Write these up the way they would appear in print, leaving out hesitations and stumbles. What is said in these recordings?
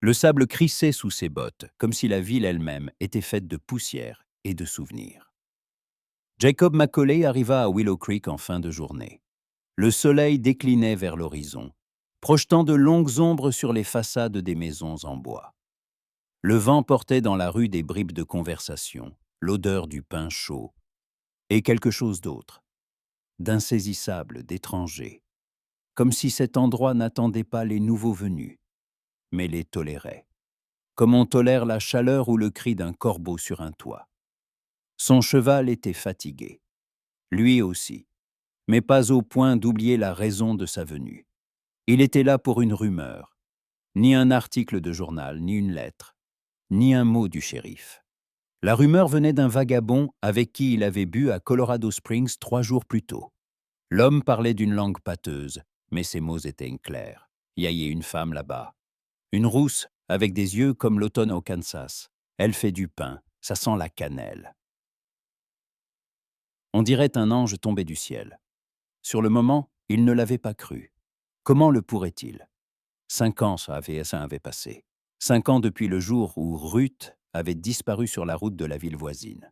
Le sable crissait sous ses bottes, comme si la ville elle-même était faite de poussière et de souvenirs. Jacob Macaulay arriva à Willow Creek en fin de journée. Le soleil déclinait vers l'horizon, projetant de longues ombres sur les façades des maisons en bois. Le vent portait dans la rue des bribes de conversation, l'odeur du pain chaud, et quelque chose d'autre, d'insaisissable, d'étranger, comme si cet endroit n'attendait pas les nouveaux venus, mais les tolérait, comme on tolère la chaleur ou le cri d'un corbeau sur un toit. Son cheval était fatigué, lui aussi, mais pas au point d'oublier la raison de sa venue. Il était là pour une rumeur, ni un article de journal, ni une lettre, ni un mot du shérif. La rumeur venait d'un vagabond avec qui il avait bu à Colorado Springs 3 jours plus tôt. L'homme parlait d'une langue pâteuse, mais ses mots étaient clairs. Il y a une femme là-bas. Une rousse, avec des yeux comme l'automne au Kansas. Elle fait du pain, ça sent la cannelle. On dirait un ange tombé du ciel. Sur le moment, il ne l'avait pas cru. Comment le pourrait-il? 5 ans ça avait passé. 5 ans depuis le jour où Ruth avait disparu sur la route de la ville voisine.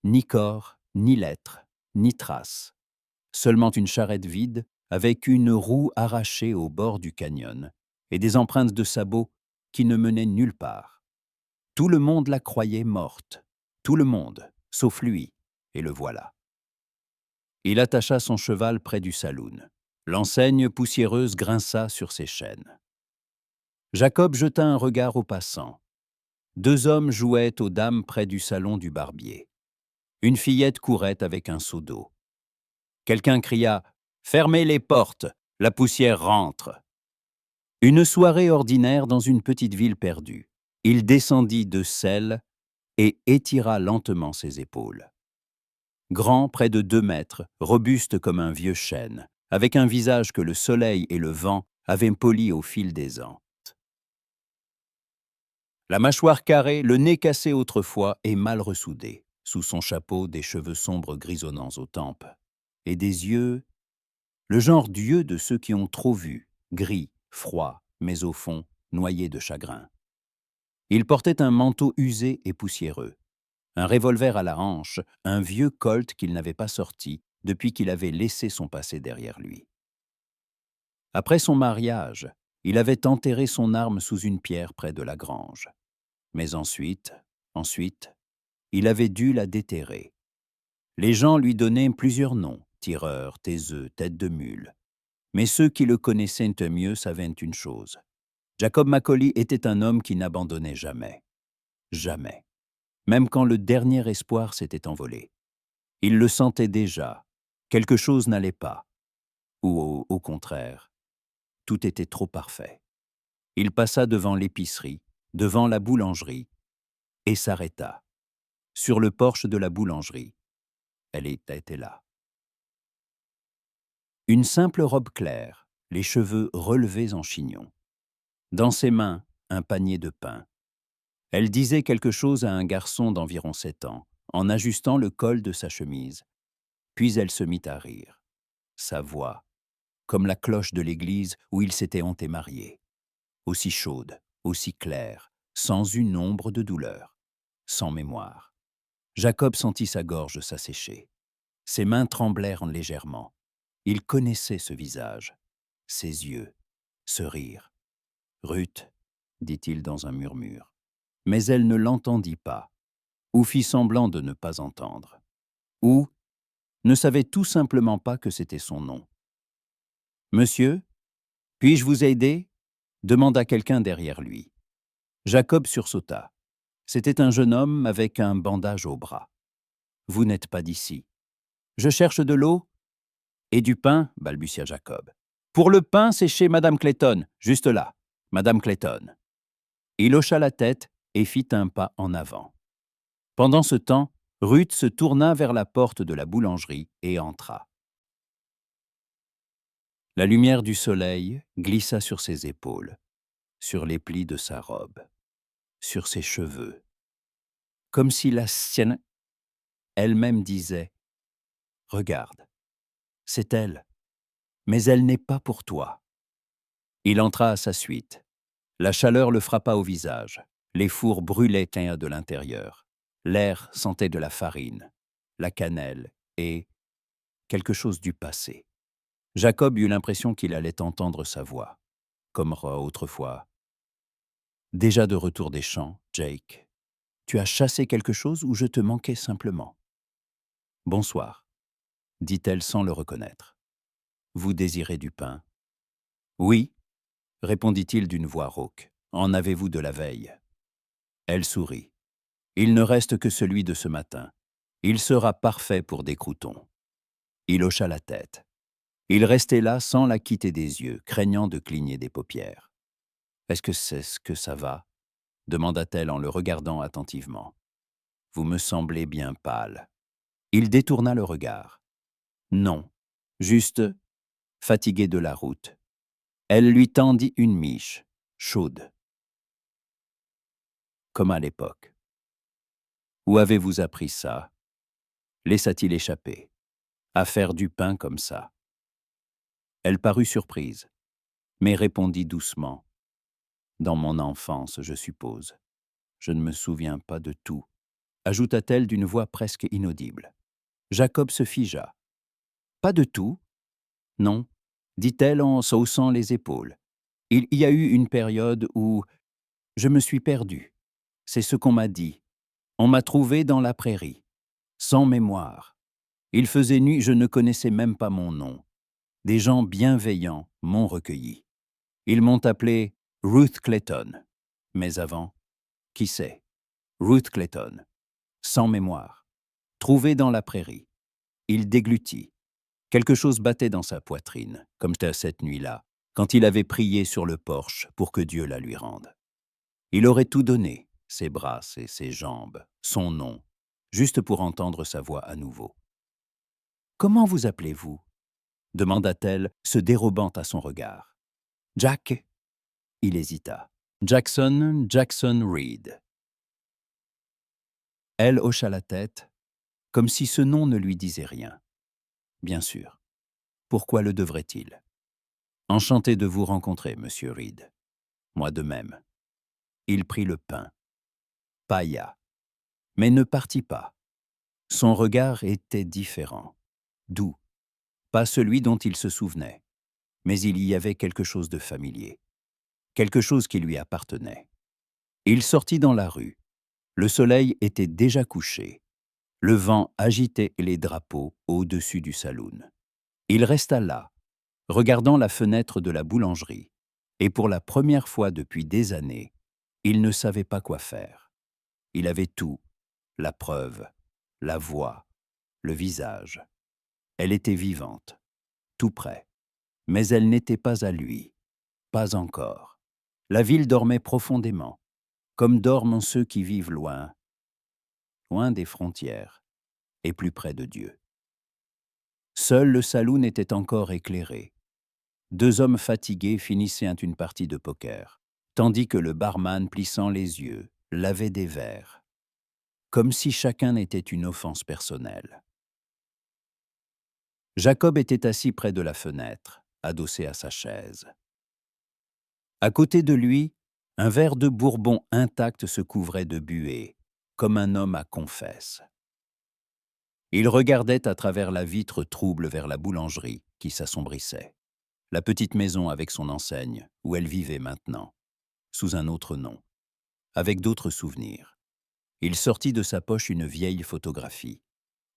Ni corps, ni lettre, ni trace. Seulement une charrette vide avec une roue arrachée au bord du canyon et des empreintes de sabots qui ne menaient nulle part. Tout le monde la croyait morte. Tout le monde, sauf lui, et le voilà. Il attacha son cheval près du saloon. L'enseigne poussiéreuse grinça sur ses chaînes. Jacob jeta un regard aux passants. 2 hommes jouaient aux dames près du salon du barbier. Une fillette courait avec un seau d'eau. Quelqu'un cria « Fermez les portes, la poussière rentre !» Une soirée ordinaire dans une petite ville perdue. Il descendit de selle et étira lentement ses épaules. Grand, près de 2 mètres, robuste comme un vieux chêne, avec un visage que le soleil et le vent avaient poli au fil des ans. La mâchoire carrée, le nez cassé autrefois et mal ressoudé. Sous son chapeau, des cheveux sombres grisonnants aux tempes. Et des yeux, le genre d'yeux de ceux qui ont trop vu, gris, froids, mais au fond, noyés de chagrin. Il portait un manteau usé et poussiéreux, un revolver à la hanche, un vieux Colt qu'il n'avait pas sorti depuis qu'il avait laissé son passé derrière lui. Après son mariage, il avait enterré son arme sous une pierre près de la grange. Mais ensuite, il avait dû la déterrer. Les gens lui donnaient plusieurs noms, tireur, taiseux, tête de mule. Mais ceux qui le connaissaient mieux savaient une chose. Jacob Macaulay était un homme qui n'abandonnait jamais. Jamais. Même quand le dernier espoir s'était envolé. Il le sentait déjà. Quelque chose n'allait pas. Ou au contraire, tout était trop parfait. Il passa devant l'épicerie, devant la boulangerie, et s'arrêta. Sur le porche de la boulangerie, elle était là. Une simple robe claire, les cheveux relevés en chignon. Dans ses mains, un panier de pain. Elle disait quelque chose à un garçon d'environ 7 ans, en ajustant le col de sa chemise. Puis elle se mit à rire. Sa voix, comme la cloche de l'église où il s'était été marié. Aussi chaude, aussi claire, sans une ombre de douleur, sans mémoire. Jacob sentit sa gorge s'assécher. Ses mains tremblèrent légèrement. Il connaissait ce visage, ses yeux, ce rire. « Ruth », dit-il dans un murmure. Mais elle ne l'entendit pas, ou fit semblant de ne pas entendre, ou ne savait tout simplement pas que c'était son nom. « Monsieur, puis-je vous aider ?» demanda quelqu'un derrière lui. Jacob sursauta. C'était un jeune homme avec un bandage au bras. « Vous n'êtes pas d'ici. »« Je cherche de l'eau. »« Et du pain, » balbutia Jacob. « Pour le pain, c'est chez Madame Clayton, juste là. Madame Clayton. » Il hocha la tête et fit un pas en avant. Pendant ce temps, Ruth se tourna vers la porte de la boulangerie et entra. La lumière du soleil glissa sur ses épaules, sur les plis de sa robe, sur ses cheveux, comme si la sienne elle-même disait « Regarde, c'est elle, mais elle n'est pas pour toi. » Il entra à sa suite. La chaleur le frappa au visage. Les fours brûlaient de l'intérieur. L'air sentait de la farine, la cannelle et quelque chose du passé. Jacob eut l'impression qu'il allait entendre sa voix, comme autrefois. Déjà de retour des champs, Jake. Tu as chassé quelque chose ou je te manquais simplement? Bonsoir, dit-elle sans le reconnaître. Vous désirez du pain? Oui, répondit-il d'une voix rauque. En avez-vous de la veille? Elle sourit. Il ne reste que celui de ce matin. Il sera parfait pour des croûtons. Il hocha la tête. Il restait là sans la quitter des yeux, craignant de cligner des paupières. Est-ce que c'est ce que ça va? Demanda-t-elle en le regardant attentivement. Vous me semblez bien pâle. Il détourna le regard. Non, juste fatigué de la route. Elle lui tendit une miche, chaude. Comme à l'époque. Où avez-vous appris ça? Laissa-t-il échapper. À faire du pain comme ça. Elle parut surprise, mais répondit doucement. Dans mon enfance, je suppose. Je ne me souviens pas de tout, ajouta-t-elle d'une voix presque inaudible. Jacob se figea. Pas de tout? Non, dit-elle en haussant les épaules. Il y a eu une période où je me suis perdue. C'est ce qu'on m'a dit. On m'a trouvé dans la prairie, sans mémoire. Il faisait nuit, je ne connaissais même pas mon nom. Des gens bienveillants m'ont recueilli. Ils m'ont appelé Ruth Clayton. Mais avant, qui sait? Ruth Clayton, sans mémoire, trouvé dans la prairie. Il déglutit. Quelque chose battait dans sa poitrine, comme cette nuit-là, quand il avait prié sur le porche pour que Dieu la lui rende. Il aurait tout donné, ses bras et ses jambes, son nom, juste pour entendre sa voix à nouveau. « Comment vous appelez-vous » demanda-t-elle, se dérobant à son regard. « Jack ?» Il hésita. « Jackson Reed. » Elle hocha la tête, comme si ce nom ne lui disait rien. Bien sûr. Pourquoi le devrait-il? Enchanté de vous rencontrer, monsieur Reed. Moi de même. Il prit le pain, pailla, mais ne partit pas. Son regard était différent, doux, pas celui dont il se souvenait, mais il y avait quelque chose de familier, quelque chose qui lui appartenait. Il sortit dans la rue. Le soleil était déjà couché. Le vent agitait les drapeaux au-dessus du saloon. Il resta là, regardant la fenêtre de la boulangerie, et pour la première fois depuis des années, il ne savait pas quoi faire. Il avait tout, la preuve, la voix, le visage. Elle était vivante, tout près, mais elle n'était pas à lui, pas encore. La ville dormait profondément, comme dorment ceux qui vivent loin, loin des frontières, et plus près de Dieu. Seul le saloon était encore éclairé. Deux hommes fatigués finissaient une partie de poker, tandis que le barman, plissant les yeux, lavait des verres, comme si chacun était une offense personnelle. Jacob était assis près de la fenêtre, adossé à sa chaise. À côté de lui, un verre de bourbon intact se couvrait de buée, comme un homme à confesse. Il regardait à travers la vitre trouble vers la boulangerie qui s'assombrissait, la petite maison avec son enseigne, où elle vivait maintenant, sous un autre nom, avec d'autres souvenirs. Il sortit de sa poche une vieille photographie,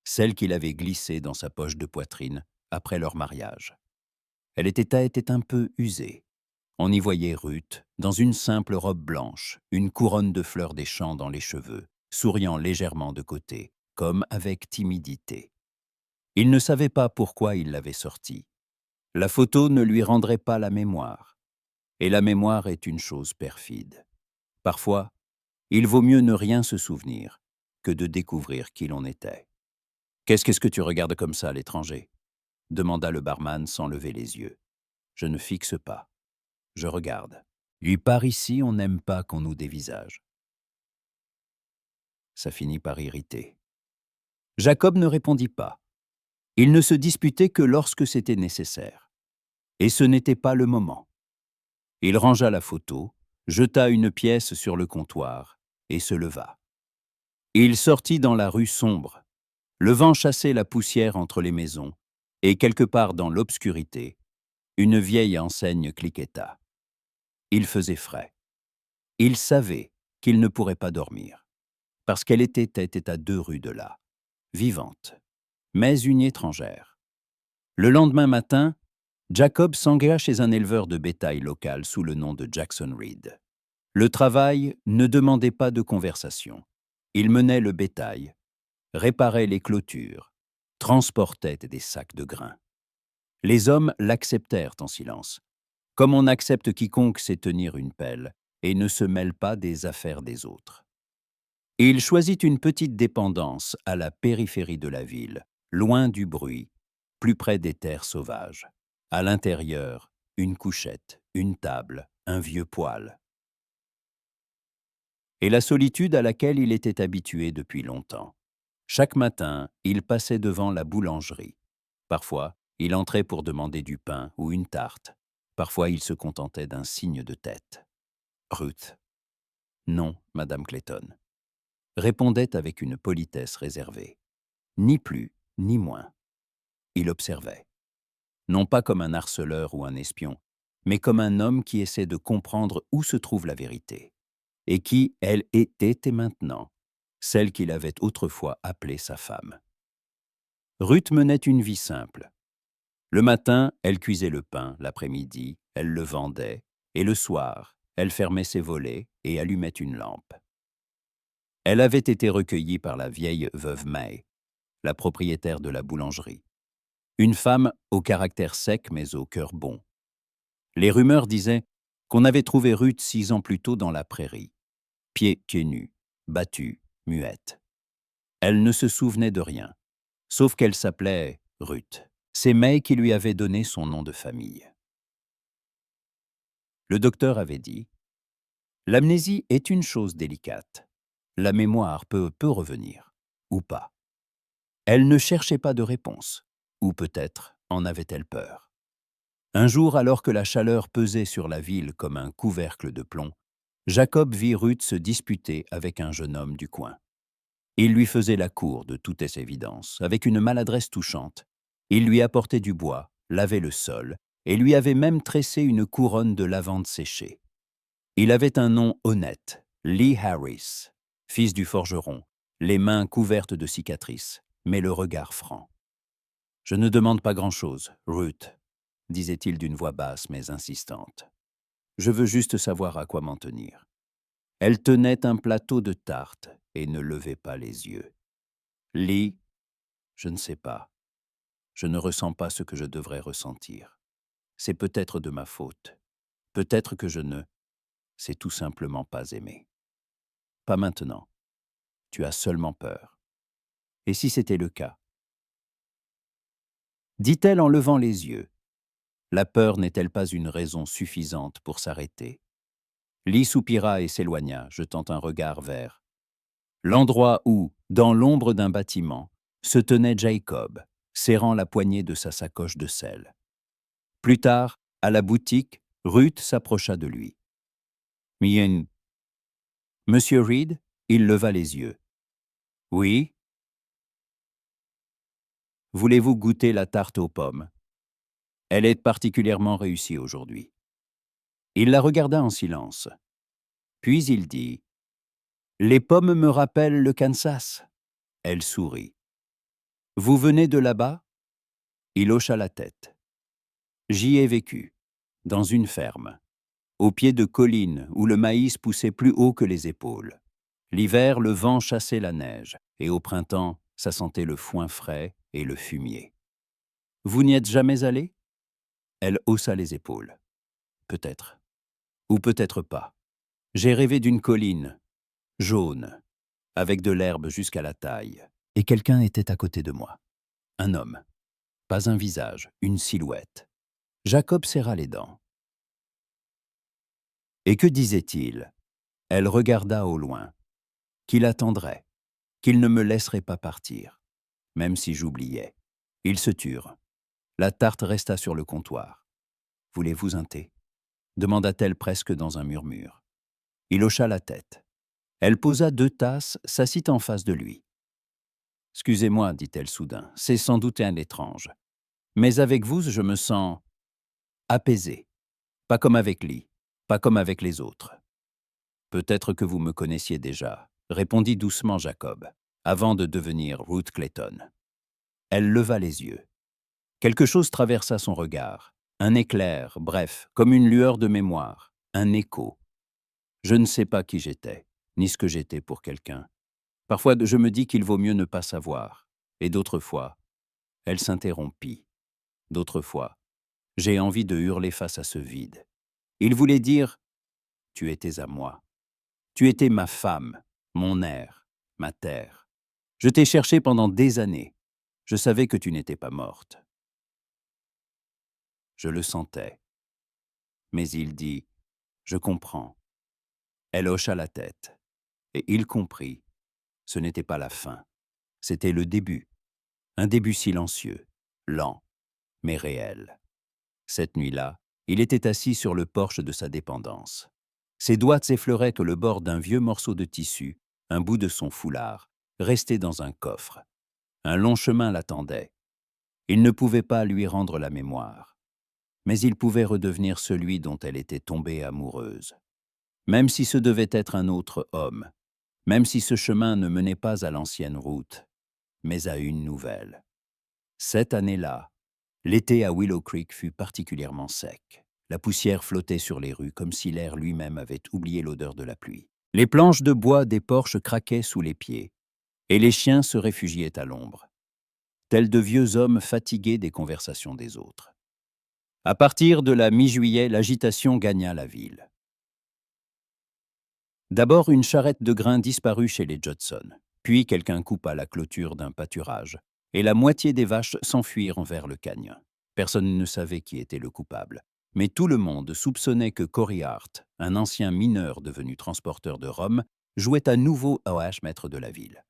celle qu'il avait glissée dans sa poche de poitrine après leur mariage. Elle était un peu usée. On y voyait Ruth, dans une simple robe blanche, une couronne de fleurs des champs dans les cheveux, souriant légèrement de côté, comme avec timidité. Il ne savait pas pourquoi il l'avait sortie. La photo ne lui rendrait pas la mémoire. Et la mémoire est une chose perfide. Parfois, il vaut mieux ne rien se souvenir que de découvrir qui l'on était. « Qu'est-ce que tu regardes comme ça, l'étranger » demanda le barman sans lever les yeux. « Je ne fixe pas. Je regarde. Par ici, on n'aime pas qu'on nous dévisage. » Ça finit par irriter. Jacob ne répondit pas. Il ne se disputait que lorsque c'était nécessaire. Et ce n'était pas le moment. Il rangea la photo, jeta une pièce sur le comptoir et se leva. Il sortit dans la rue sombre. Le vent chassait la poussière entre les maisons, et quelque part dans l'obscurité, une vieille enseigne cliqueta. Il faisait frais. Il savait qu'il ne pourrait pas dormir, parce qu'elle était à 2 rues de là, vivante, mais une étrangère. Le lendemain matin, Jacob s'engagea chez un éleveur de bétail local sous le nom de Jackson Reed. Le travail ne demandait pas de conversation. Il menait le bétail, réparait les clôtures, transportait des sacs de grains. Les hommes l'acceptèrent en silence, comme on accepte quiconque sait tenir une pelle et ne se mêle pas des affaires des autres. Il choisit une petite dépendance à la périphérie de la ville, loin du bruit, plus près des terres sauvages. À l'intérieur, une couchette, une table, un vieux poêle. Et la solitude à laquelle il était habitué depuis longtemps. Chaque matin, il passait devant la boulangerie. Parfois, il entrait pour demander du pain ou une tarte. Parfois, il se contentait d'un signe de tête. Ruth. Non, Madame Clayton. Répondait avec une politesse réservée. Ni plus, ni moins. Il observait. Non pas comme un harceleur ou un espion, mais comme un homme qui essaie de comprendre où se trouve la vérité, et qui, elle, était maintenant, celle qu'il avait autrefois appelée sa femme. Ruth menait une vie simple. Le matin, elle cuisait le pain, l'après-midi, elle le vendait, et le soir, elle fermait ses volets et allumait une lampe. Elle avait été recueillie par la vieille veuve May, la propriétaire de la boulangerie. Une femme au caractère sec mais au cœur bon. Les rumeurs disaient qu'on avait trouvé Ruth 6 ans plus tôt dans la prairie, pieds nus, battue, muette. Elle ne se souvenait de rien, sauf qu'elle s'appelait Ruth. C'est May qui lui avait donné son nom de famille. Le docteur avait dit « L'amnésie est une chose délicate. La mémoire peut revenir, ou pas. » Elle ne cherchait pas de réponse, ou peut-être en avait-elle peur. Un jour, alors que la chaleur pesait sur la ville comme un couvercle de plomb, Jacob vit Ruth se disputer avec un jeune homme du coin. Il lui faisait la cour de toute évidence, avec une maladresse touchante. Il lui apportait du bois, lavait le sol, et lui avait même tressé une couronne de lavande séchée. Il avait un nom honnête, Lee Harris, fils du forgeron, les mains couvertes de cicatrices, mais le regard franc. « Je ne demande pas grand-chose, Ruth, » disait-il d'une voix basse mais insistante. « Je veux juste savoir à quoi m'en tenir. » Elle tenait un plateau de tartes et ne levait pas les yeux. « Lee, je ne sais pas. Je ne ressens pas ce que je devrais ressentir. C'est peut-être de ma faute. Peut-être que je ne sais tout simplement pas aimer. Pas maintenant. Tu as seulement peur. Et si c'était le cas ?» dit-elle en levant les yeux. La peur n'est-elle pas une raison suffisante pour s'arrêter? Lee soupira et s'éloigna, jetant un regard vers l'endroit où, dans l'ombre d'un bâtiment, se tenait Jacob, serrant la poignée de sa sacoche de sel. Plus tard, à la boutique, Ruth s'approcha de lui. « Mien. Monsieur Reed ?» Il leva les yeux. « Oui. » « Voulez-vous goûter la tarte aux pommes? Elle est particulièrement réussie aujourd'hui. » Il la regarda en silence. Puis il dit « Les pommes me rappellent le Kansas. » Elle sourit. « Vous venez de là-bas ?» Il hocha la tête. « J'y ai vécu, dans une ferme, au pied de collines où le maïs poussait plus haut que les épaules. L'hiver, le vent chassait la neige, et au printemps, ça sentait le foin frais et le fumier. Vous n'y êtes jamais allé ? » Elle haussa les épaules. « Peut-être. Ou peut-être pas. J'ai rêvé d'une colline, jaune, avec de l'herbe jusqu'à la taille, et quelqu'un était à côté de moi. Un homme. Pas un visage, une silhouette. » Jacob serra les dents. Et que disait-il ? Elle regarda au loin. Qu'il attendrait, qu'il ne me laisserait pas partir, même si j'oubliais. Ils se turent. La tarte resta sur le comptoir. « Voulez-vous un thé ?» demanda-t-elle presque dans un murmure. Il hocha la tête. Elle posa 2 tasses, s'assit en face de lui. « Excusez-moi, dit-elle soudain, c'est sans doute un étrange. Mais avec vous, je me sens apaisée. Pas comme avec Lee, pas comme avec les autres. » « Peut-être que vous me connaissiez déjà, » répondit doucement Jacob, avant de devenir Ruth Clayton. Elle leva les yeux. Quelque chose traversa son regard. Un éclair, bref, comme une lueur de mémoire, un écho. Je ne sais pas qui j'étais, ni ce que j'étais pour quelqu'un. Parfois, je me dis qu'il vaut mieux ne pas savoir. Et d'autres fois, elle s'interrompit. D'autres fois, j'ai envie de hurler face à ce vide. Il voulait dire « Tu étais à moi. Tu étais ma femme, mon air, ma terre. Je t'ai cherché pendant des années. Je savais que tu n'étais pas morte. » Je le sentais. Mais il dit « Je comprends. » Elle hocha la tête. Et il comprit. Ce n'était pas la fin. C'était le début. Un début silencieux, lent, mais réel. Cette nuit-là, il était assis sur le porche de sa dépendance. Ses doigts s'effleuraient que le bord d'un vieux morceau de tissu, un bout de son foulard, resté dans un coffre. Un long chemin l'attendait. Il ne pouvait pas lui rendre la mémoire. Mais il pouvait redevenir celui dont elle était tombée amoureuse. Même si ce devait être un autre homme, même si ce chemin ne menait pas à l'ancienne route, mais à une nouvelle. Cette année-là, l'été à Willow Creek fut particulièrement sec. La poussière flottait sur les rues comme si l'air lui-même avait oublié l'odeur de la pluie. Les planches de bois des porches craquaient sous les pieds, et les chiens se réfugiaient à l'ombre, tels de vieux hommes fatigués des conversations des autres. À partir de la mi-juillet, l'agitation gagna la ville. D'abord, une charrette de grains disparut chez les Judson, puis quelqu'un coupa la clôture d'un pâturage, et la moitié des vaches s'enfuirent vers le canyon. Personne ne savait qui était le coupable, mais tout le monde soupçonnait que Corey Hart, un ancien mineur devenu transporteur de rhum, jouait à nouveau au hache-maître de la ville.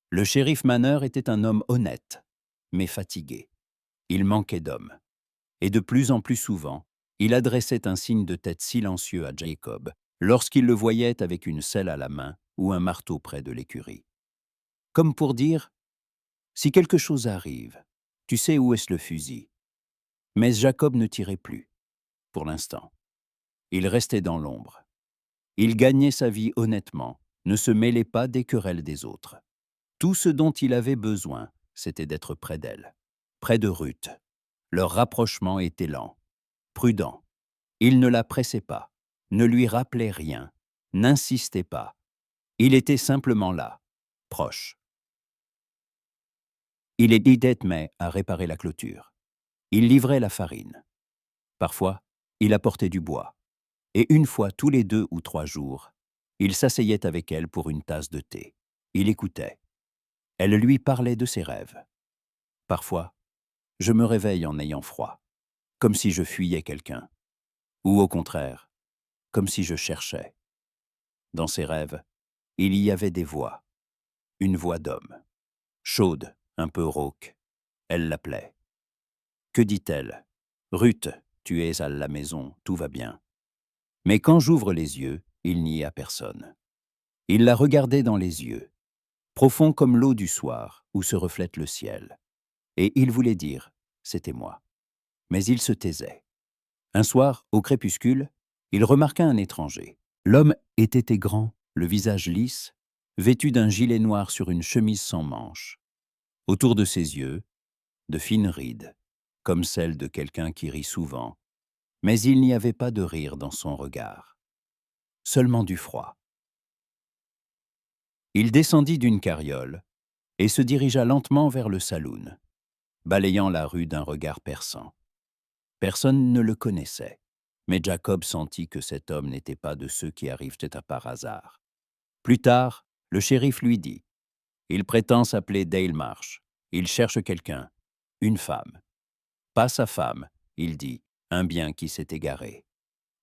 Le shérif Manner était un homme honnête, mais fatigué. Il manquait d'hommes. Et de plus en plus souvent, il adressait un signe de tête silencieux à Jacob lorsqu'il le voyait avec une selle à la main ou un marteau près de l'écurie. Comme pour dire « Si quelque chose arrive, tu sais où est-ce le fusil ?» Mais Jacob ne tirait plus, pour l'instant. Il restait dans l'ombre. Il gagnait sa vie honnêtement, ne se mêlait pas des querelles des autres. Tout ce dont il avait besoin, c'était d'être près d'elle, près de Ruth. Leur rapprochement était lent, prudent. Il ne la pressait pas, ne lui rappelait rien, n'insistait pas. Il était simplement là, proche. Il aidait May à réparer la clôture. Il livrait la farine. Parfois, il apportait du bois. Et une fois tous les 2 ou 3 jours, il s'asseyait avec elle pour une tasse de thé. Il écoutait. Elle lui parlait de ses rêves. Parfois, je me réveille en ayant froid, comme si je fuyais quelqu'un. Ou au contraire, comme si je cherchais. Dans ses rêves, il y avait des voix. Une voix d'homme. Chaude, un peu rauque. Elle l'appelait. Que dit-elle? Ruth, tu es à la maison, tout va bien. Mais quand j'ouvre les yeux, il n'y a personne. Il la regardait dans les yeux, profond comme l'eau du soir où se reflète le ciel. Et il voulait dire, c'était moi. Mais il se taisait. Un soir, au crépuscule, il remarqua un étranger. L'homme était grand, le visage lisse, vêtu d'un gilet noir sur une chemise sans manches. Autour de ses yeux, de fines rides, comme celles de quelqu'un qui rit souvent, mais il n'y avait pas de rire dans son regard, seulement du froid. Il descendit d'une carriole et se dirigea lentement vers le saloon, balayant la rue d'un regard perçant. Personne ne le connaissait, mais Jacob sentit que cet homme n'était pas de ceux qui arrivent à par hasard. Plus tard, le shérif lui dit « Il prétend s'appeler Dale Marsh. Il cherche quelqu'un, une femme. Pas sa femme, il dit, un bien qui s'est égaré. »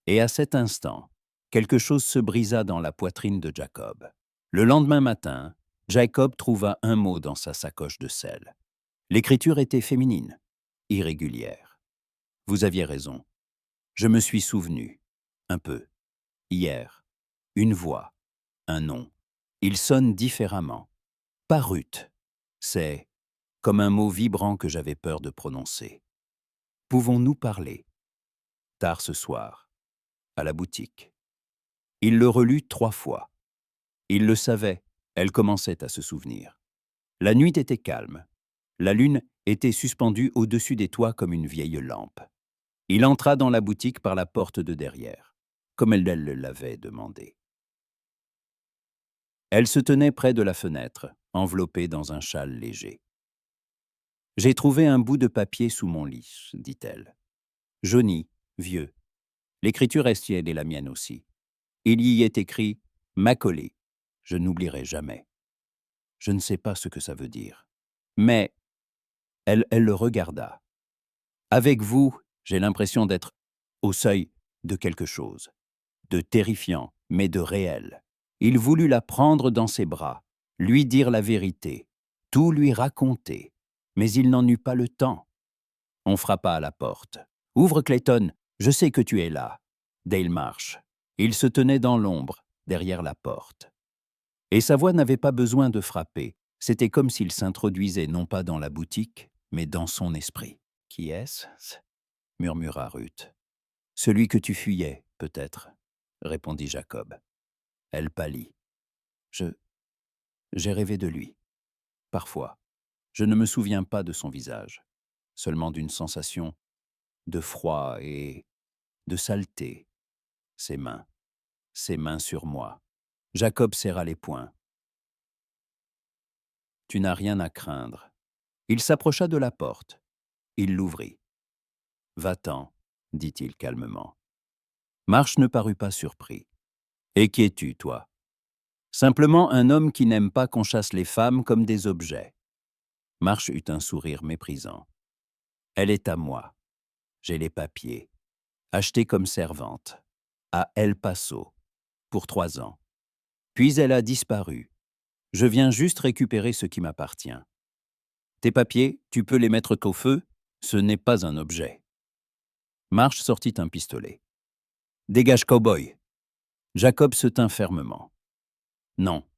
Et à cet instant, quelque chose se brisa dans la poitrine de Jacob. Le lendemain matin, Jacob trouva un mot dans sa sacoche de sel. L'écriture était féminine, irrégulière. Vous aviez raison. Je me suis souvenu, un peu, hier. Une voix, un nom. Ils sonnent différemment. Pas Ruth. C'est comme un mot vibrant que j'avais peur de prononcer. Pouvons-nous parler? Tard ce soir, à la boutique. Il le relut 3 fois. Il le savait, elle commençait à se souvenir. La nuit était calme. La lune était suspendue au-dessus des toits comme une vieille lampe. Il entra dans la boutique par la porte de derrière, comme elle le l'avait demandé. Elle se tenait près de la fenêtre, enveloppée dans un châle léger. « J'ai trouvé un bout de papier sous mon lit, dit-elle. Jauni, vieux. L'écriture est et la mienne aussi. Il y est écrit « Macaulay ». Je n'oublierai jamais. Je ne sais pas ce que ça veut dire. Mais elle le regarda. Avec vous, j'ai l'impression d'être au seuil de quelque chose, de terrifiant, mais de réel. Il voulut la prendre dans ses bras, lui dire la vérité, tout lui raconter, mais il n'en eut pas le temps. On frappa à la porte. « Ouvre, Clayton, je sais que tu es là. » Dale Marsh. Il se tenait dans l'ombre, derrière la porte. Et sa voix n'avait pas besoin de frapper. C'était comme s'il s'introduisait non pas dans la boutique, mais dans son esprit. « Qui est-ce » murmura Ruth. « Celui que tu fuyais, peut-être, » répondit Jacob. Elle pâlit. J'ai rêvé de lui. Parfois. Je ne me souviens pas de son visage, seulement d'une sensation de froid et de saleté. Ses mains sur moi. Jacob serra les poings. « Tu n'as rien à craindre. » Il s'approcha de la porte. Il l'ouvrit. « Va-t'en, » dit-il calmement. Marsh ne parut pas surpris. « Et qui es-tu, toi ?»« Simplement un homme qui n'aime pas qu'on chasse les femmes comme des objets. » Marsh eut un sourire méprisant. « Elle est à moi. J'ai les papiers. Achetée comme servante. À El Paso. Pour 3 ans. Puis elle a disparu. Je viens juste récupérer ce qui m'appartient. Tes papiers, tu peux les mettre au feu, ce n'est pas un objet. » Marsh sortit un pistolet. « Dégage, cow-boy !» Jacob se tint fermement. « Non. »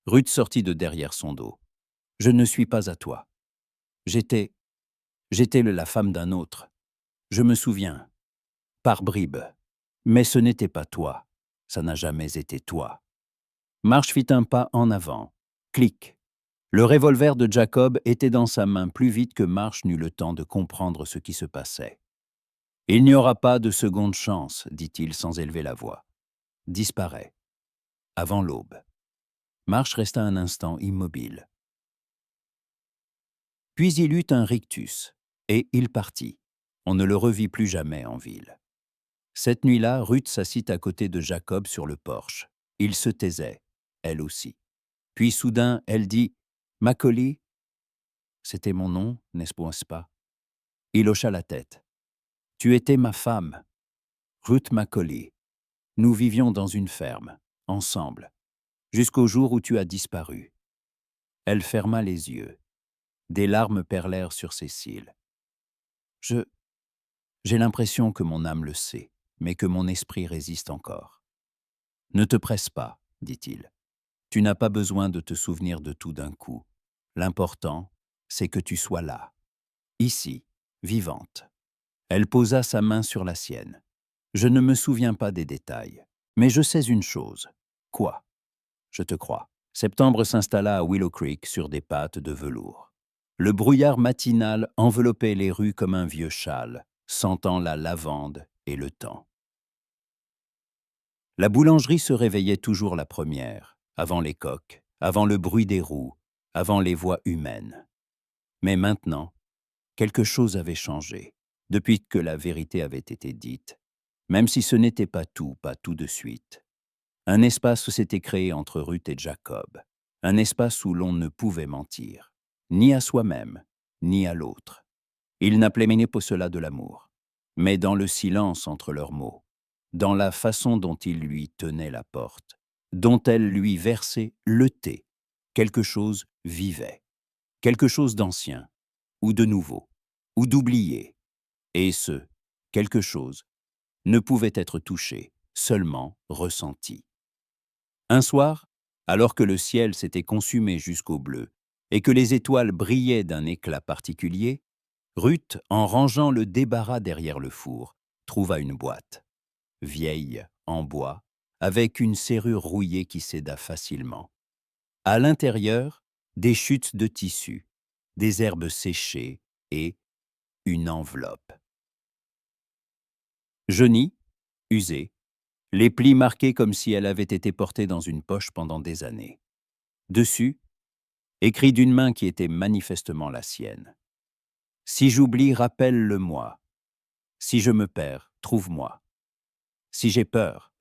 Ruth sortit de derrière son dos. « Je ne suis pas à toi. J'étais la femme d'un autre. Je me souviens. Par bribes. Mais ce n'était pas toi. Ça n'a jamais été toi. » Marsh fit un pas en avant. Clic. Le revolver de Jacob était dans sa main plus vite que Marsh n'eut le temps de comprendre ce qui se passait. « Il n'y aura pas de seconde chance, » dit-il sans élever la voix. « Disparaît. Avant l'aube. » Marsh resta un instant immobile. Puis il eut un rictus, et il partit. On ne le revit plus jamais en ville. Cette nuit-là, Ruth s'assit à côté de Jacob sur le porche. Il se taisait, elle aussi. Puis soudain, elle dit « Macaulay ?» C'était mon nom, n'est-ce pas? Il hocha la tête. « Tu étais ma femme, Ruth Macaulay. Nous vivions dans une ferme, ensemble, jusqu'au jour où tu as disparu. » Elle ferma les yeux. Des larmes perlèrent sur ses cils. « J'ai l'impression que mon âme le sait, mais que mon esprit résiste encore. »« Ne te presse pas, » dit-il. « Tu n'as pas besoin de te souvenir de tout d'un coup. L'important, c'est que tu sois là, ici, vivante. » Elle posa sa main sur la sienne. « Je ne me souviens pas des détails, mais je sais une chose. » « Quoi ?»« Je te crois. » Septembre s'installa à Willow Creek sur des pattes de velours. Le brouillard matinal enveloppait les rues comme un vieux châle, sentant la lavande et le temps. La boulangerie se réveillait toujours la première, avant les coqs, avant le bruit des roues, avant les voix humaines. Mais maintenant, quelque chose avait changé, depuis que la vérité avait été dite, même si ce n'était pas tout de suite. Un espace s'était créé entre Ruth et Jacob, un espace où l'on ne pouvait mentir, ni à soi-même, ni à l'autre. Ils n'appelaient pas cela de l'amour, mais dans le silence entre leurs mots, dans la façon dont il lui tenait la porte, dont elle lui versait le thé, quelque chose vivait, quelque chose d'ancien, ou de nouveau, ou d'oublié, et ce, quelque chose, ne pouvait être touché, seulement ressenti. Un soir, alors que le ciel s'était consumé jusqu'au bleu et que les étoiles brillaient d'un éclat particulier, Ruth, en rangeant le débarras derrière le four, trouva une boîte, vieille, en bois, avec une serrure rouillée qui céda facilement. À l'intérieur, des chutes de tissu, des herbes séchées et une enveloppe. Jaunie, usée, les plis marqués comme si elle avait été portée dans une poche pendant des années. Dessus, écrit d'une main qui était manifestement la sienne. « Si j'oublie, rappelle-le-moi. Si je me perds, trouve-moi. Si j'ai peur,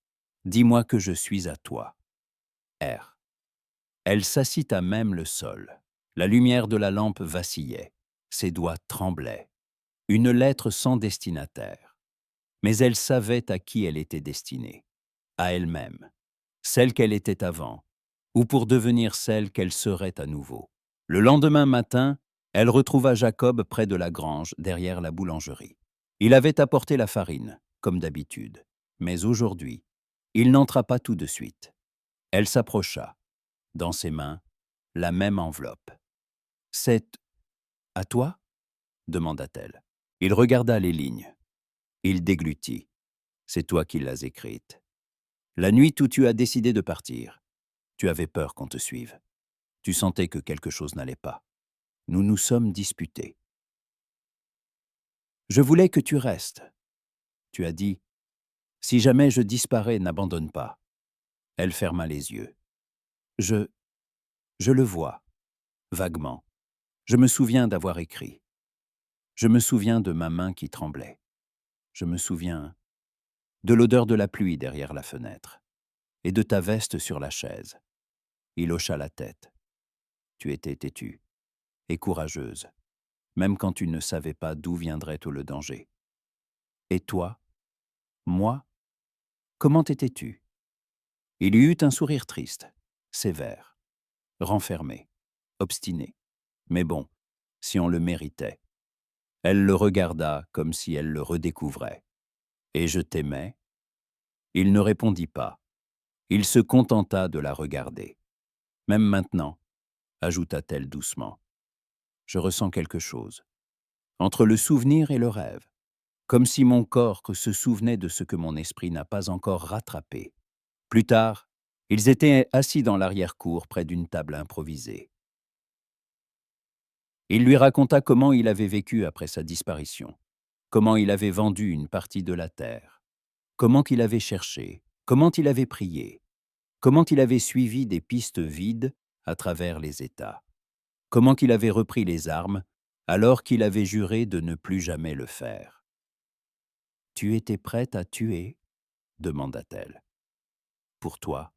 dis-moi que je suis à toi. R. » Elle s'assit à même le sol. La lumière de la lampe vacillait. Ses doigts tremblaient. Une lettre sans destinataire. Mais elle savait à qui elle était destinée. À elle-même. Celle qu'elle était avant, ou pour devenir celle qu'elle serait à nouveau. Le lendemain matin, elle retrouva Jacob près de la grange, derrière la boulangerie. Il avait apporté la farine, comme d'habitude. Mais aujourd'hui, il n'entra pas tout de suite. Elle s'approcha. Dans ses mains, la même enveloppe. « C'est à toi ?» demanda-t-elle. Il regarda les lignes. Il déglutit. « C'est toi qui l'as écrite. La nuit où tu as décidé de partir, tu avais peur qu'on te suive. Tu sentais que quelque chose n'allait pas. Nous nous sommes disputés. Je voulais que tu restes. Tu as dit, si jamais je disparais, n'abandonne pas. » Elle ferma les yeux. Je le vois, vaguement. Je me souviens d'avoir écrit. Je me souviens de ma main qui tremblait. Je me souviens de l'odeur de la pluie derrière la fenêtre et de ta veste sur la chaise. Il hocha la tête. Tu étais têtue et courageuse, même quand tu ne savais pas d'où viendrait tout le danger. Et toi, moi, comment étais-tu? Il y eut un sourire triste, sévère, renfermé, obstiné. Mais bon, si on le méritait. Elle le regarda comme si elle le redécouvrait. Et je t'aimais? Il ne répondit pas. Il se contenta de la regarder. Même maintenant, ajouta-t-elle doucement, je ressens quelque chose. Entre le souvenir et le rêve. Comme si mon corps se souvenait de ce que mon esprit n'a pas encore rattrapé. Plus tard, ils étaient assis dans l'arrière-cour près d'une table improvisée. Il lui raconta comment il avait vécu après sa disparition, comment il avait vendu une partie de la terre, comment il avait cherché, comment il avait prié, comment il avait suivi des pistes vides à travers les États, comment il avait repris les armes alors qu'il avait juré de ne plus jamais le faire. « Tu étais prête à tuer ?» demanda-t-elle. « Pour toi ?»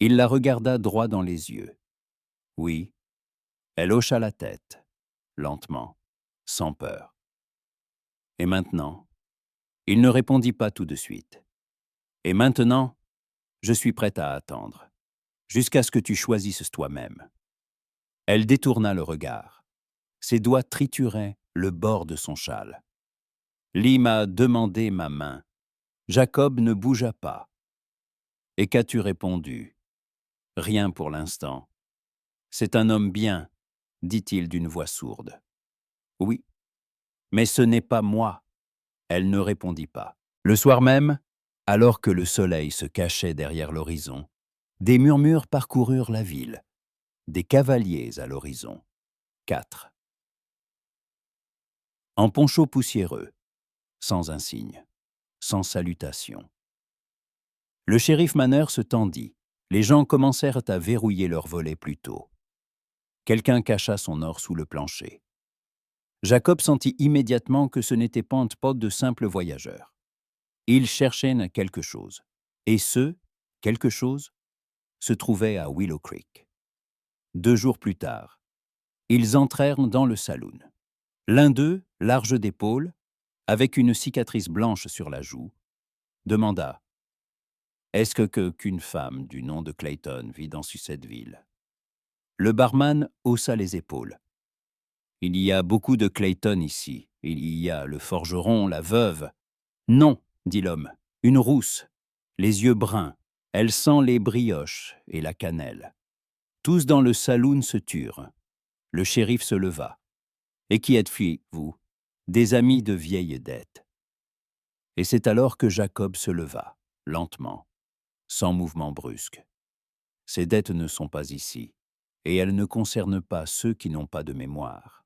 Il la regarda droit dans les yeux. Oui, elle hocha la tête, lentement, sans peur. Et maintenant, il ne répondit pas tout de suite. Et maintenant, je suis prête à attendre, jusqu'à ce que tu choisisses toi-même. Elle détourna le regard. Ses doigts trituraient le bord de son châle. Lee m'a demandé ma main. Jacob ne bougea pas. Et qu'as-tu répondu? Rien pour l'instant. C'est un homme bien, dit-il d'une voix sourde. Oui, mais ce n'est pas moi. Elle ne répondit pas. Le soir même, alors que le soleil se cachait derrière l'horizon, des murmures parcoururent la ville. Des cavaliers à l'horizon. 4. En poncho poussiéreux, sans insigne, sans salutation. Le shérif Manner se tendit. Les gens commencèrent à verrouiller leurs volets plus tôt. Quelqu'un cacha son or sous le plancher. Jacob sentit immédiatement que ce n'était pas de simples voyageurs. Ils cherchaient quelque chose. Et ce, quelque chose, se trouvait à Willow Creek. 2 jours plus tard, ils entrèrent dans le saloon. L'un d'eux, large d'épaules, avec une cicatrice blanche sur la joue, demanda « Est-ce qu'une femme du nom de Clayton vit dans cette ville ?» Le barman haussa les épaules. « Il y a beaucoup de Clayton ici. Il y a le forgeron, la veuve. »« Non, dit l'homme, une rousse, les yeux bruns, Elle sent les brioches et la cannelle. Tous dans le saloon se turent. Le shérif se leva. « Et qui êtes-vous, Des amis de vieille dette. » Et c'est alors que Jacob se leva, lentement, sans mouvement brusque. « Ces dettes ne sont pas ici, et elles ne concernent pas ceux qui n'ont pas de mémoire. »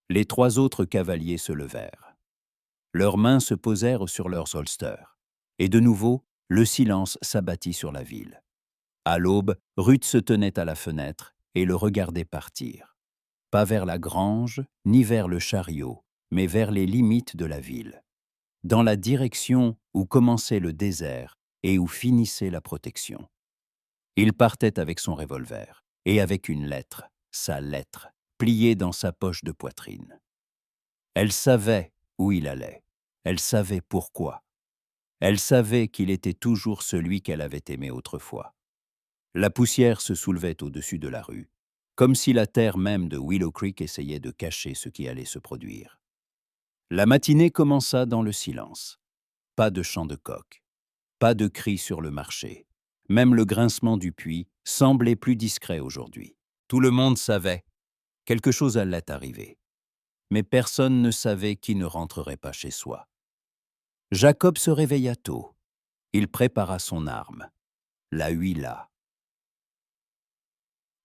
Les 3 autres cavaliers se levèrent. Leurs mains se posèrent sur leurs holsters, et de nouveau, le silence s'abattit sur la ville. À l'aube, Ruth se tenait à la fenêtre et le regardait partir. Pas vers la grange, ni vers le chariot, mais vers les limites de la ville, dans la direction où commençait le désert et où finissait la protection. Il partait avec son revolver et avec une lettre, sa lettre, pliée dans sa poche de poitrine. Elle savait où il allait. Elle savait pourquoi. Elle savait qu'il était toujours celui qu'elle avait aimé autrefois. La poussière se soulevait au-dessus de la rue, comme si la terre même de Willow Creek essayait de cacher ce qui allait se produire. La matinée commença dans le silence. Pas de chant de coq, pas de cris sur le marché. Même le grincement du puits semblait plus discret aujourd'hui. Tout le monde savait, quelque chose allait arriver. Mais personne ne savait qui ne rentrerait pas chez soi. Jacob se réveilla tôt. Il prépara son arme, la huila,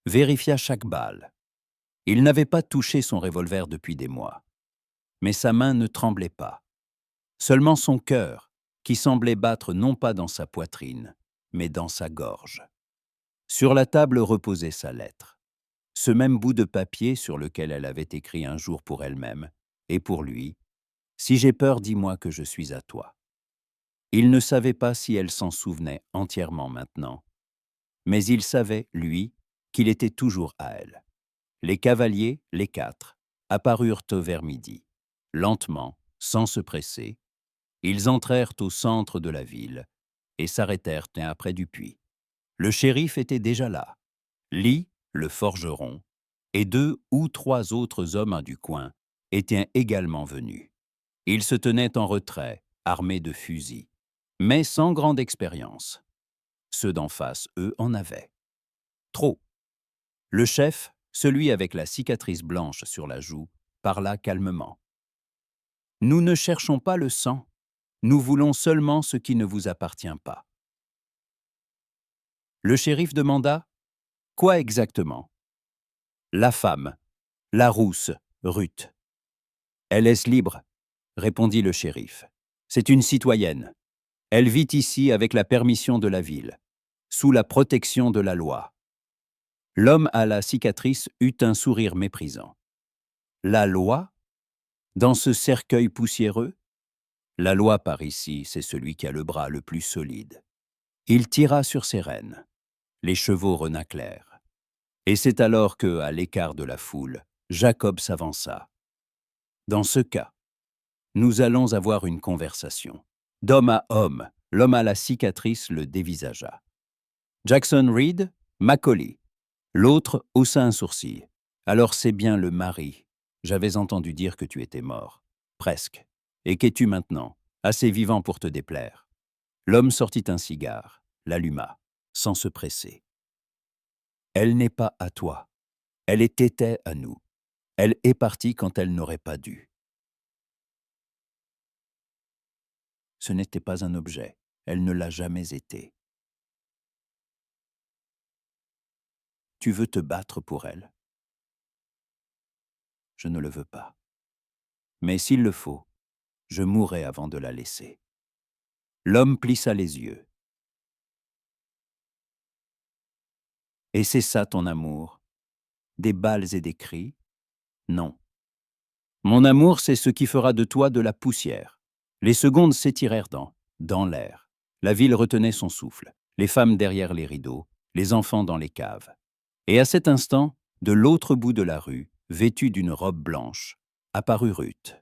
vérifia chaque balle. Il n'avait pas touché son revolver depuis des mois. Mais sa main ne tremblait pas. Seulement son cœur, qui semblait battre non pas dans sa poitrine, mais dans sa gorge. Sur la table reposait sa lettre. Ce même bout de papier sur lequel elle avait écrit un jour pour elle-même, et pour lui, « Si j'ai peur, dis-moi que je suis à toi. » Il ne savait pas si elle s'en souvenait entièrement maintenant, mais il savait, lui, qu'il était toujours à elle. Les cavaliers, les 4, apparurent vers midi. Lentement, sans se presser, ils entrèrent au centre de la ville et s'arrêtèrent près du puits. Le shérif était déjà là. Lee, le forgeron, et 2 ou 3 autres hommes du coin étaient également venus. Ils se tenaient en retrait, armés de fusils, mais sans grande expérience. Ceux d'en face, eux, en avaient. Trop. Le chef, celui avec la cicatrice blanche sur la joue, parla calmement. « Nous ne cherchons pas le sang, nous voulons seulement ce qui ne vous appartient pas. » Le shérif demanda « Quoi exactement ?»« La femme, la rousse, Ruth. »« Elle est libre, » répondit le shérif. « C'est une citoyenne. Elle vit ici avec la permission de la ville, sous la protection de la loi. » L'homme à la cicatrice eut un sourire méprisant. « La loi ? Dans ce cercueil poussiéreux ? La loi par ici, c'est celui qui a le bras le plus solide. » Il tira sur ses rênes. Les chevaux renâclèrent. Et c'est alors que, à l'écart de la foule, Jacob s'avança. « Dans ce cas, nous allons avoir une conversation. » D'homme à homme, l'homme à la cicatrice le dévisagea. « Jackson Reed, Macaulay. » L'autre haussa un sourcil. « Alors c'est bien le mari. J'avais entendu dire que tu étais mort. Presque. Et qu'es-tu maintenant? Assez vivant pour te déplaire. » L'homme sortit un cigare, l'alluma, sans se presser. « Elle n'est pas à toi. Elle était à nous. Elle est partie quand elle n'aurait pas dû. » Ce n'était pas un objet. Elle ne l'a jamais été. Tu veux te battre pour elle? Je ne le veux pas. Mais s'il le faut, je mourrai avant de la laisser. L'homme plissa les yeux. Et c'est ça ton amour? Des balles et des cris? Non. Mon amour, c'est ce qui fera de toi de la poussière. Les secondes s'étirèrent dans l'air. La ville retenait son souffle, les femmes derrière les rideaux, les enfants dans les caves. Et à cet instant, de l'autre bout de la rue, vêtue d'une robe blanche, apparut Ruth.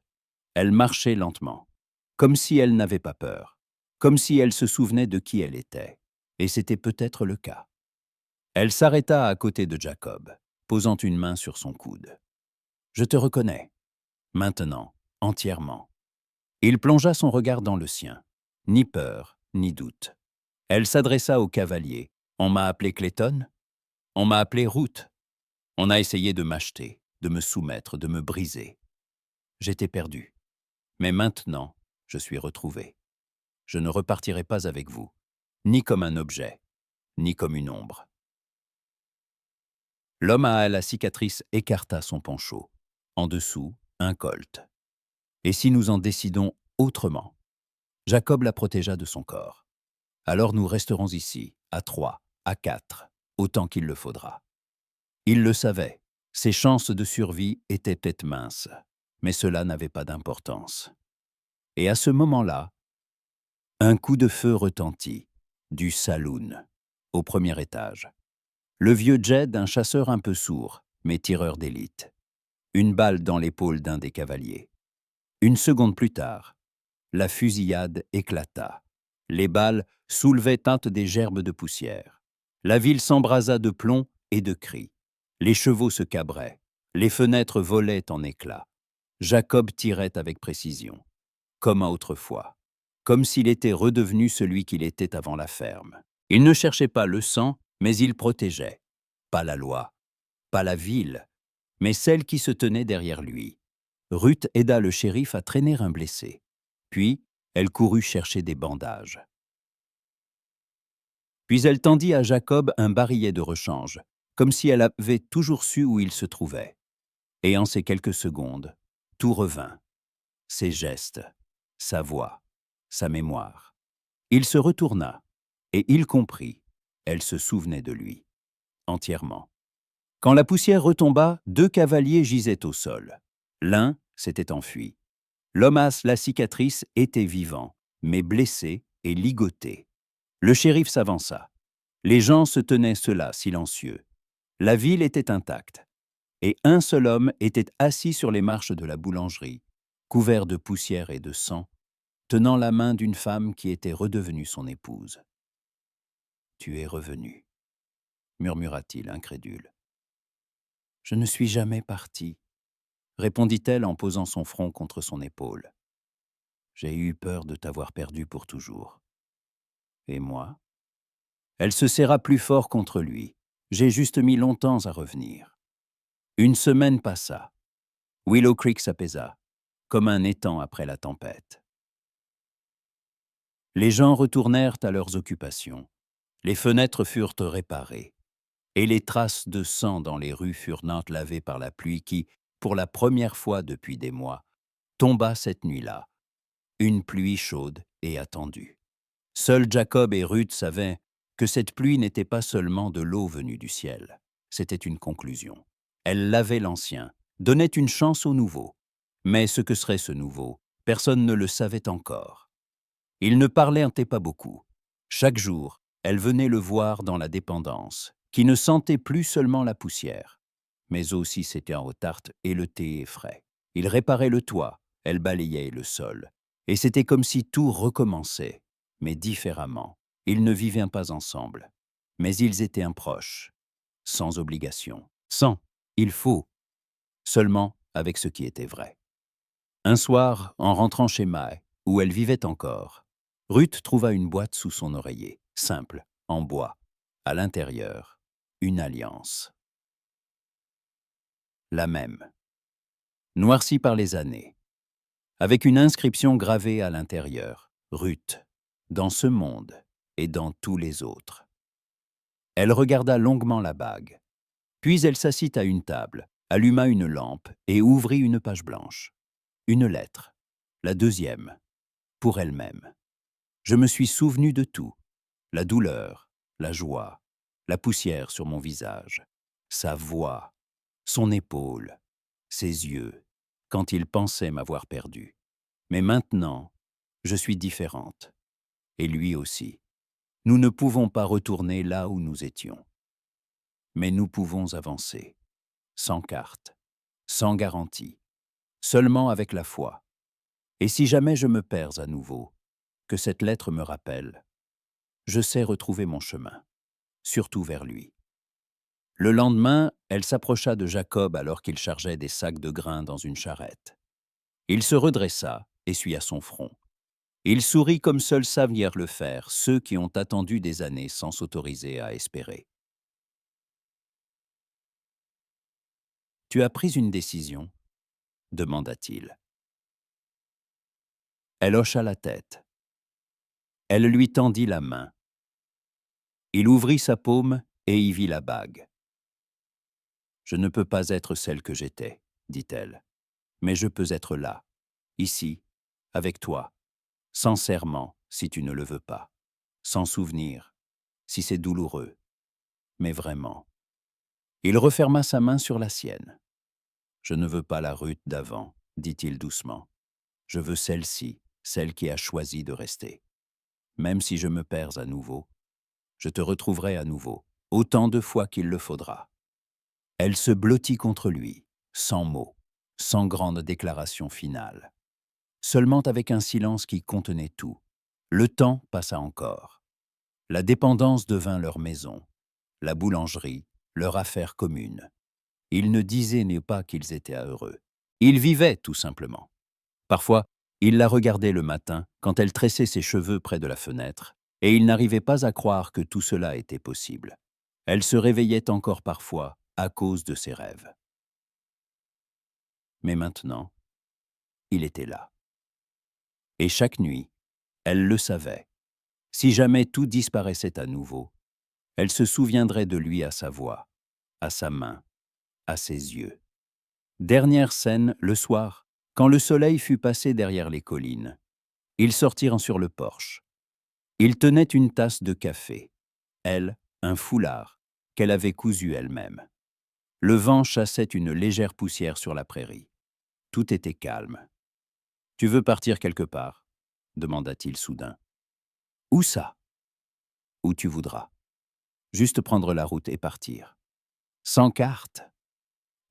Elle marchait lentement, comme si elle n'avait pas peur, comme si elle se souvenait de qui elle était. Et c'était peut-être le cas. Elle s'arrêta à côté de Jacob, posant une main sur son coude. « Je te reconnais. Maintenant, entièrement. » Il plongea son regard dans le sien. Ni peur, ni doute. Elle s'adressa aux cavaliers. On m'a appelé Clayton, on m'a appelé Ruth. On a essayé de m'acheter, de me soumettre, de me briser. J'étais perdu. Mais maintenant, je suis retrouvé. Je ne repartirai pas avec vous, ni comme un objet, ni comme une ombre. L'homme à la cicatrice écarta son poncho. En dessous, un colt. Et si nous en décidons autrement? Jacob la protégea de son corps. Alors nous resterons ici, à 3, à 4, autant qu'il le faudra. Il le savait, ses chances de survie étaient peut-être minces, mais cela n'avait pas d'importance. Et à ce moment-là, un coup de feu retentit, du saloon, au premier étage. Le vieux Jed, un chasseur un peu sourd, mais tireur d'élite. Une balle dans l'épaule d'un des cavaliers. Une seconde plus tard, la fusillade éclata. Les balles soulevaient teintes des gerbes de poussière. La ville s'embrasa de plomb et de cris. Les chevaux se cabraient. Les fenêtres volaient en éclats. Jacob tirait avec précision, comme à autrefois, comme s'il était redevenu celui qu'il était avant la ferme. Il ne cherchait pas le sang, mais il protégeait. Pas la loi, pas la ville, mais celle qui se tenait derrière lui. Ruth aida le shérif à traîner un blessé. Puis, elle courut chercher des bandages. Puis elle tendit à Jacob un barillet de rechange, comme si elle avait toujours su où il se trouvait. Et en ces quelques secondes, tout revint. Ses gestes, sa voix, sa mémoire. Il se retourna, et il comprit. Elle se souvenait de lui, entièrement. Quand la poussière retomba, 2 cavaliers gisaient au sol. L'un s'était enfui. L'homme à la cicatrice était vivant, mais blessé et ligoté. Le shérif s'avança. Les gens se tenaient cela, silencieux. La ville était intacte. Et un seul homme était assis sur les marches de la boulangerie, couvert de poussière et de sang, tenant la main d'une femme qui était redevenue son épouse. « Tu es revenu, » murmura-t-il incrédule. « Je ne suis jamais parti, » répondit-elle en posant son front contre son épaule. « J'ai eu peur de t'avoir perdu pour toujours. » Et moi? Elle se serra plus fort contre lui. J'ai juste mis longtemps à revenir. Une semaine passa. Willow Creek s'apaisa, comme un étang après la tempête. Les gens retournèrent à leurs occupations. Les fenêtres furent réparées. Et les traces de sang dans les rues furent lavées par la pluie qui, pour la première fois depuis des mois, tomba cette nuit-là. Une pluie chaude et attendue. Seuls Jacob et Ruth savaient que cette pluie n'était pas seulement de l'eau venue du ciel. C'était une conclusion. Elle lavait l'ancien, donnait une chance au nouveau. Mais ce que serait ce nouveau, personne ne le savait encore. Il ne parlait pas beaucoup. Chaque jour, elle venait le voir dans la dépendance, qui ne sentait plus seulement la poussière, mais aussi ses pains aux tartes et le thé frais. Il réparait le toit, elle balayait le sol. Et c'était comme si tout recommençait, mais différemment. Ils ne vivaient pas ensemble, mais ils étaient un proche, sans obligation, sans « il faut », seulement avec ce qui était vrai. Un soir, en rentrant chez Mae, où elle vivait encore, Ruth trouva une boîte sous son oreiller, simple, en bois. À l'intérieur, une alliance. La même. Noircie par les années. Avec une inscription gravée à l'intérieur. Ruth, dans ce monde et dans tous les autres. Elle regarda longuement la bague. Puis elle s'assit à une table, alluma une lampe et ouvrit une page blanche. Une lettre. La deuxième. Pour elle-même. Je me suis souvenu de tout. La douleur, la joie, la poussière sur mon visage, sa voix, son épaule, ses yeux, quand il pensait m'avoir perdu. Mais maintenant, je suis différente. Et lui aussi. Nous ne pouvons pas retourner là où nous étions. Mais nous pouvons avancer, sans carte, sans garantie, seulement avec la foi. Et si jamais je me perds à nouveau, que cette lettre me rappelle, je sais retrouver mon chemin, surtout vers lui. Le lendemain, elle s'approcha de Jacob alors qu'il chargeait des sacs de grains dans une charrette. Il se redressa, essuya son front. Il sourit comme seuls savent hier le faire, ceux qui ont attendu des années sans s'autoriser à espérer. Tu as pris une décision demanda-t-il. Elle hocha la tête. Elle lui tendit la main. Il ouvrit sa paume et y vit la bague. Je ne peux pas être celle que j'étais, dit-elle, mais je peux être là, ici, avec toi, sans serment, si tu ne le veux pas, sans souvenir, si c'est douloureux, mais vraiment. Il referma sa main sur la sienne. Je ne veux pas la Ruth d'avant, dit-il doucement. Je veux celle-ci, celle qui a choisi de rester. Même si je me perds à nouveau, je te retrouverai à nouveau, autant de fois qu'il le faudra. Elle se blottit contre lui, sans mots, sans grande déclaration finale. Seulement avec un silence qui contenait tout. Le temps passa encore. La dépendance devint leur maison, la boulangerie, leur affaire commune. Ils ne disaient pas qu'ils étaient heureux. Ils vivaient, tout simplement. Parfois, il la regardait le matin, quand elle tressait ses cheveux près de la fenêtre, et il n'arrivait pas à croire que tout cela était possible. Elle se réveillait encore parfois à cause de ses rêves. Mais maintenant, il était là. Et chaque nuit, elle le savait. Si jamais tout disparaissait à nouveau, elle se souviendrait de lui à sa voix, à sa main, à ses yeux. Dernière scène, le soir, quand le soleil fut passé derrière les collines. Ils sortirent sur le porche. Il tenait une tasse de café, elle, un foulard, qu'elle avait cousu elle-même. Le vent chassait une légère poussière sur la prairie. Tout était calme. « Tu veux partir quelque part ?» demanda-t-il soudain. « Où ça ?»« Où tu voudras. Juste prendre la route et partir. »« Sans carte ?»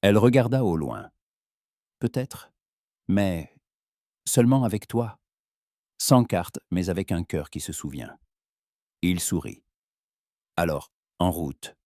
Elle regarda au loin. « Peut-être, mais seulement avec toi. Sans carte, mais avec un cœur qui se souvient. » Il sourit. « Alors, en route. »